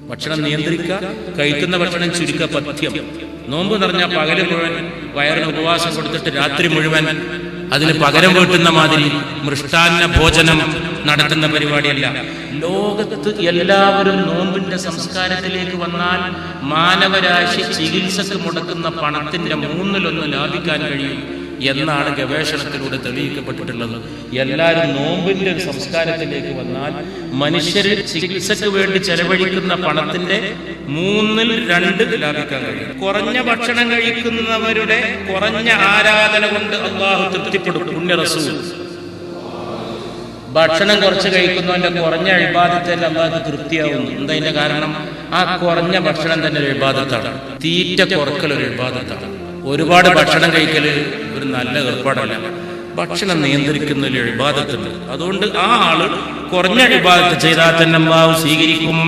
ഭക്ഷണം നിയന്ത്രിക്കുക, കഴിക്കുന്ന ഭക്ഷണം ചുരുക്കുക, പഥ്യം. നോമ്പ് നിറഞ്ഞാൽ പകല് മുഴുവൻ വയറിന് ഉപവാസം കൊടുത്തിട്ട് രാത്രി മുഴുവൻ അതിന് പകരം വീട്ടുന്ന മാതിരി മൃഷ്ടാന്ന ഭോജനം നടത്തുന്ന പരിപാടിയല്ല. ലോകത്ത് എല്ലാവരും നോമ്പിന്റെ സംസ്കാരത്തിലേക്ക് വന്നാൽ മാനവരാശി ചികിത്സക്ക് മുടക്കുന്ന പണത്തിന്റെ 1/3 ലാഭിക്കാൻ കഴിയും എന്നാണ് ഗവേഷണത്തിലൂടെ തെളിയിക്കപ്പെട്ടിട്ടുള്ളത്. എല്ലാവരും നോമ്പിന്റെ സംസ്കാരത്തിലേക്ക് വന്നാൽ മനുഷ്യർ ചികിത്സക്ക് വേണ്ടി ചെലവഴിക്കുന്ന പണത്തിന്റെ 2/3 ലാഭിക്കാൻ കഴിയും. കുറഞ്ഞ ഭക്ഷണം കഴിക്കുന്നവരുടെ കുറഞ്ഞ ആരാധന കൊണ്ട് അള്ളാഹു തൃപ്തിപ്പെടും. പുണ്യ റസൂൽ ഭക്ഷണം കുറച്ച് കഴിക്കുന്നവന്റെ കുറഞ്ഞ ഇബാദത്തിൽ അള്ളാഹു തൃപ്തിയാവുന്നു. എന്താ കാരണം? ആ കുറഞ്ഞ ഭക്ഷണം തന്നെ ഒരു ഇബാദത്താണ്. തീറ്റ കുറക്കൽ ഒരു ഇബാദത്താണ്. ഒരുപാട് ഭക്ഷണം കഴിക്കൽ ഒരു നല്ല ഏർപ്പാടല്ല. ഭക്ഷണം നിയന്ത്രിക്കുന്ന ഒരു ഇബാദത്തുണ്ട്. അതുകൊണ്ട് ആ ആള് കുറഞ്ഞ ഇബാദത്ത് ചെയ്താൽ തന്നെ അല്ലാഹു സ്വീകരിക്കും.